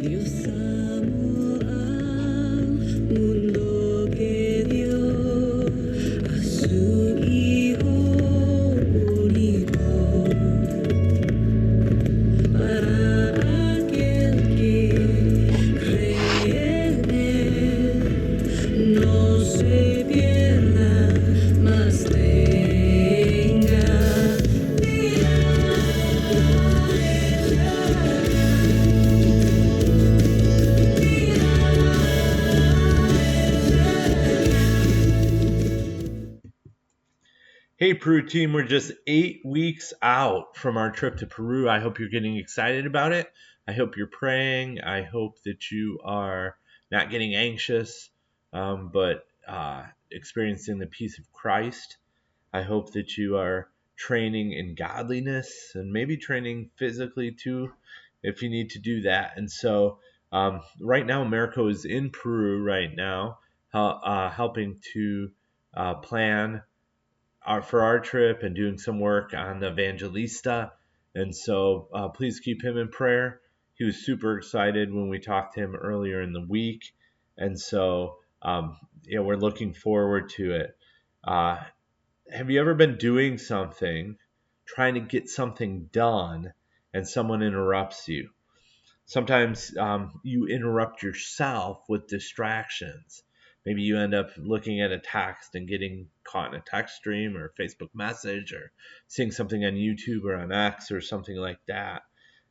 Dios amó al mundo que dio a su Hijo único para aquel que cree en él no se pierda, mas tenga vida Hey, Peru team, we're just 8 weeks out from our trip to Peru. I hope you're getting excited about it. I hope you're praying. I hope that you are not getting anxious, but experiencing the peace of Christ. I hope that you are training in godliness and maybe training physically too, if you need to do that. And so right now, Americo is in Peru right now, helping to plan for our trip and doing some work on the Evangelista. And so please keep him in prayer. He was super excited when we talked to him earlier in the week. And so, we're looking forward to it. Have you ever been doing something, trying to get something done, and someone interrupts you? Sometimes you interrupt yourself with distractions. Maybe you end up looking at a text and getting caught in a text stream or a Facebook message or seeing something on YouTube or on X or something like that.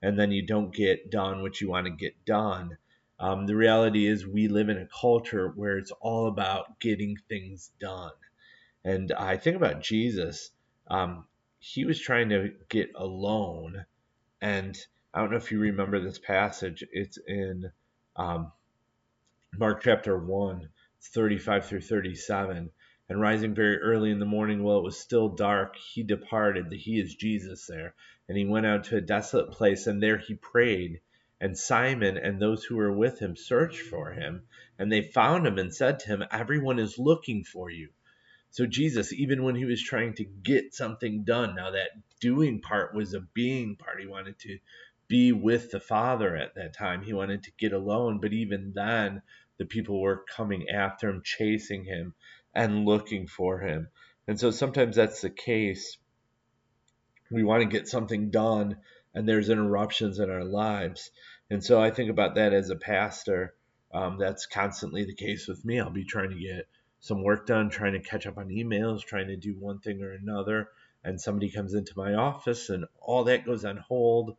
And then you don't get done what you want to get done. The reality is we live in a culture where it's all about getting things done. And I think about Jesus. He was trying to get alone, and I don't know if you remember this passage. It's in Mark chapter 1, 35 through 37. And rising very early in the morning, while it was still dark, he departed. He is Jesus there. And he went out to a desolate place, and there he prayed. And Simon and those who were with him searched for him. And they found him and said to him, "Everyone is looking for you." So Jesus, even when he was trying to get something done, now that doing part was a being part. He wanted to be with the Father at that time. He wanted to get alone. But even then, the people were coming after him, chasing him, and looking for him. And so sometimes that's the case. We want to get something done, and there's interruptions in our lives. And so I think about that as a pastor. That's constantly the case with me. I'll be trying to get some work done, trying to catch up on emails, trying to do one thing or another, and somebody comes into my office and all that goes on hold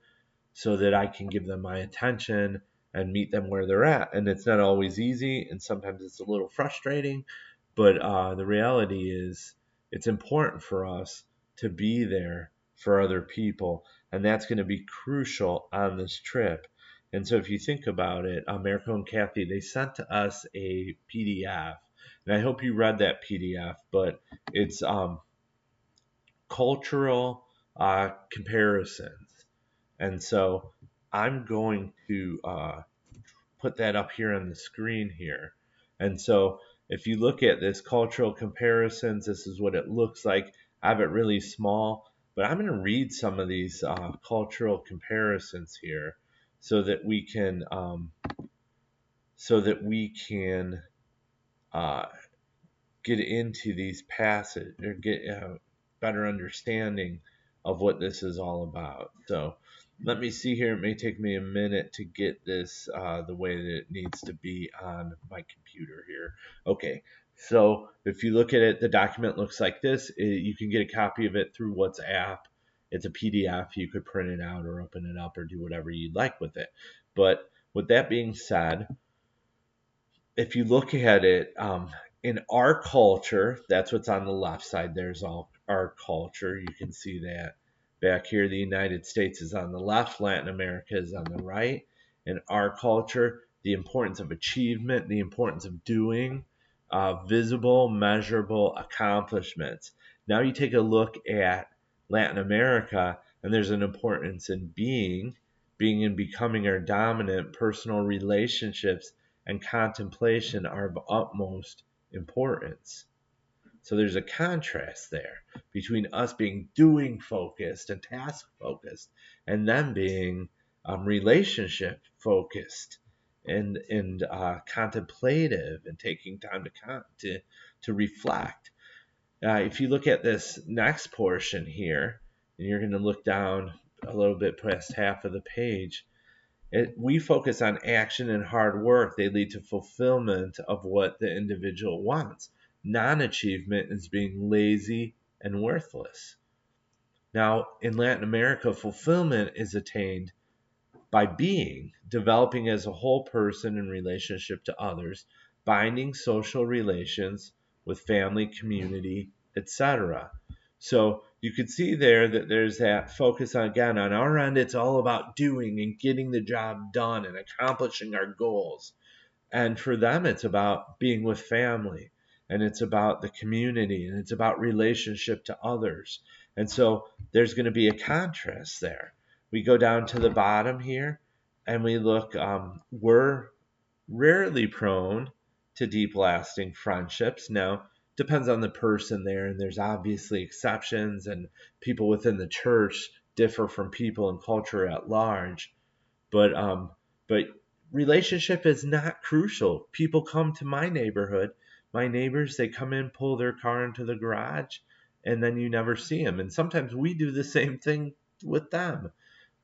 so that I can give them my attention and meet them where they're at. And it's not always easy, and sometimes it's a little frustrating, but the reality is it's important for us to be there for other people, and that's going to be crucial on this trip. And so if you think about it, Americo and Kathy, they sent to us a PDF, and I hope you read that PDF, but it's cultural comparisons. And so I'm going to put that up here on the screen here. And so if you look at this cultural comparisons, this is what it looks like. I have it really small, but I'm going to read some of these cultural comparisons here so that we can get into these passages or get a better understanding of what this is all about. So let me see here. It may take me a minute to get this the way that it needs to be on my computer here. Okay, so if you look at it, the document looks like this. You can get a copy of it through WhatsApp. It's a PDF. You could print it out or open it up or do whatever you'd like with it. But with that being said, if you look at it, in our culture, that's what's on the left side. There's all our culture. You can see that back here. The United States is on the left. Latin America is on the right. In our culture, the importance of achievement, the importance of doing, visible, measurable accomplishments. Now you take a look at Latin America, and there's an importance in being and becoming our dominant. Personal relationships and contemplation are of utmost importance. So there's a contrast there between us being doing focused and task focused and them being relationship focused. and contemplative and taking time to reflect. If you look at this next portion here, and you're going to look down a little bit past half of the page, we focus on action and hard work. They lead to fulfillment of what the individual wants. Non-achievement is being lazy and worthless. Now, in Latin America, fulfillment is attained by developing as a whole person in relationship to others, binding social relations with family, community, etc. So you could see there that there's that focus on, again, on our end, it's all about doing and getting the job done and accomplishing our goals. And for them, it's about being with family, and it's about the community, and it's about relationship to others. And so there's going to be a contrast there. We go down to the bottom here and we look, we're rarely prone to deep lasting friendships. Now, depends on the person there, and there's obviously exceptions, and people within the church differ from people and culture at large. But relationship is not crucial. People come to my neighborhood, my neighbors, they come in, pull their car into the garage, and then you never see them. And sometimes we do the same thing with them.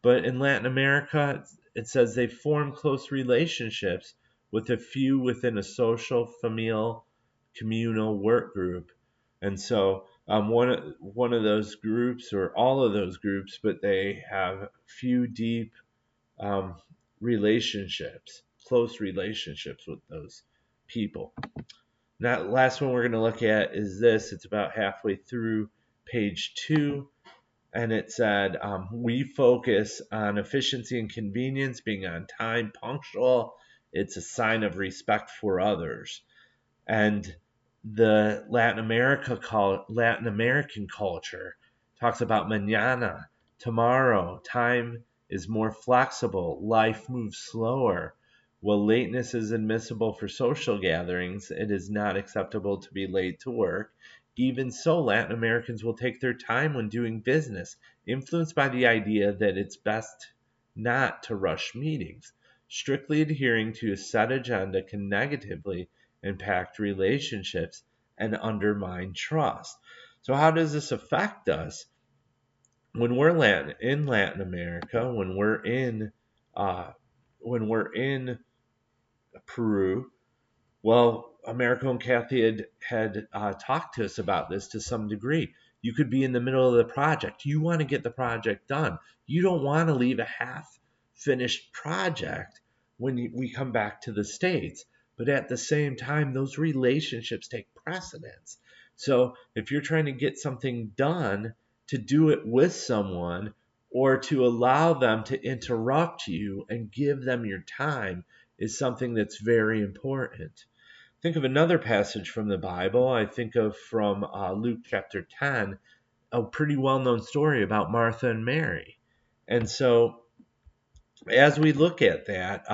But in Latin America, it says they form close relationships with a few within a social, familial, communal work group. And so one of those groups, or all of those groups, but they have few deep um, relationships, close relationships with those people. Now, last one we're going to look at is this. It's about halfway through page 2, and it said, we focus on efficiency and convenience, being on time, punctual. It's a sign of respect for others. And the Latin American culture talks about mañana, tomorrow. Time is more flexible. Life moves slower. While lateness is admissible for social gatherings, it is not acceptable to be late to work. Even so, Latin Americans will take their time when doing business, influenced by the idea that it's best not to rush meetings. Strictly adhering to a set agenda can negatively impact relationships and undermine trust. So how does this affect us when we're in Latin America, when we're in Peru? Well, Americo and Kathy had talked to us about this to some degree. You could be in the middle of the project. You want to get the project done. You don't want to leave a half-finished project when we come back to the States. But at the same time, those relationships take precedence. So if you're trying to get something done, to do it with someone or to allow them to interrupt you and give them your time is something that's very important. Think of another passage from the Bible. I think of from Luke chapter 10, a pretty well-known story about Martha and Mary. And so as we look at that,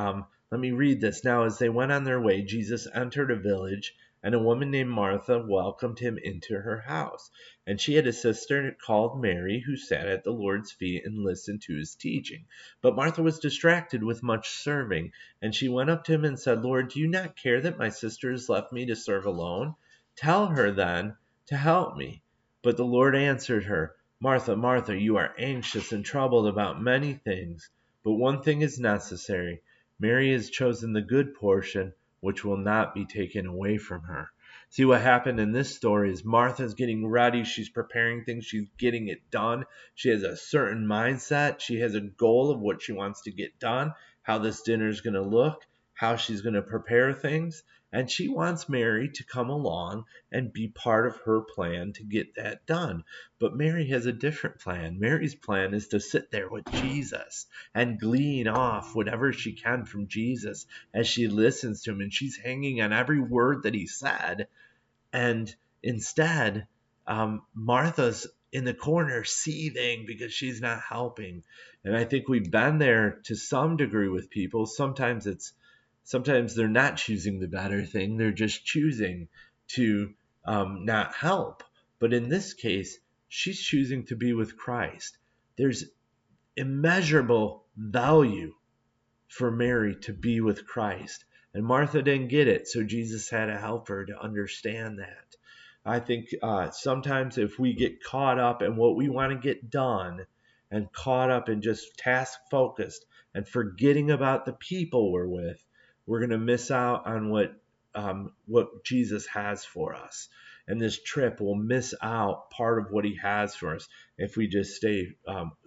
let me read this. Now, as they went on their way, Jesus entered a village, and a woman named Martha welcomed him into her house. And she had a sister called Mary, who sat at the Lord's feet and listened to his teaching. But Martha was distracted with much serving, and she went up to him and said, Lord, do you not care that my sister has left me to serve alone? Tell her then to help me. But the Lord answered her, Martha, Martha, you are anxious and troubled about many things, but one thing is necessary. Mary has chosen the good portion, which will not be taken away from her. See, what happened in this story is Martha's getting ready. She's preparing things. She's getting it done. She has a certain mindset. She has a goal of what she wants to get done, how this dinner is going to look, how she's going to prepare things. And she wants Mary to come along and be part of her plan to get that done. But Mary has a different plan. Mary's plan is to sit there with Jesus and glean off whatever she can from Jesus as she listens to him. And she's hanging on every word that he said. And instead, Martha's in the corner seething because she's not helping. And I think we've been there to some degree with people. Sometimes they're not choosing the better thing. They're just choosing to not help. But in this case, she's choosing to be with Christ. There's immeasurable value for Mary to be with Christ. And Martha didn't get it, so Jesus had to help her to understand that. I think sometimes if we get caught up in what we want to get done and caught up in just task focused and forgetting about the people we're with, we're going to miss out on what Jesus has for us. And this trip will miss out part of what he has for us if we just stay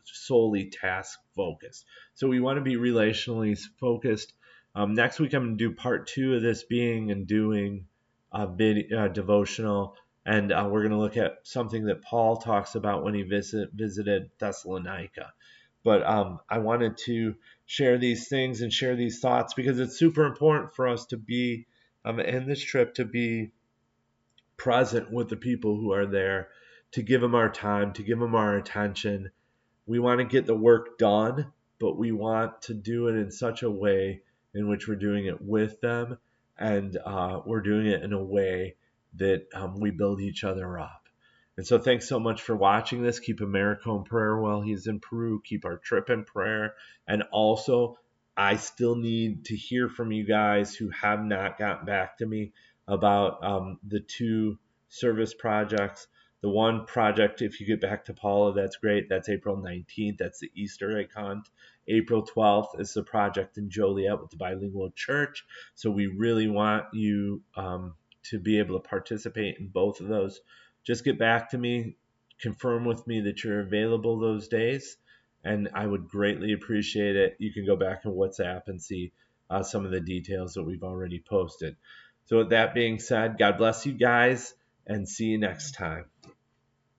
solely task focused. So we want to be relationally focused. Next week, I'm going to do part 2 of this being and doing devotional. And we're going to look at something that Paul talks about when he visited Thessalonica. But I wanted to share these things and share these thoughts because it's super important for us to be in this trip, to be present with the people who are there, to give them our time, to give them our attention. We want to get the work done, but we want to do it in such a way in which we're doing it with them, and we're doing it in a way that we build each other up. And so thanks so much for watching this. Keep Americo in prayer while he's in Peru. Keep our trip in prayer. And also, I still need to hear from you guys who have not gotten back to me about the 2 service projects. The one project, if you get back to Paula, that's great. That's April 19th. That's the Easter egg hunt. April 12th is the project in Joliet with the bilingual church. So we really want you to be able to participate in both of those. Just get back to me, confirm with me that you're available those days, and I would greatly appreciate it. You can go back and WhatsApp and see some of the details that we've already posted. So with that being said, God bless you guys, and see you next time.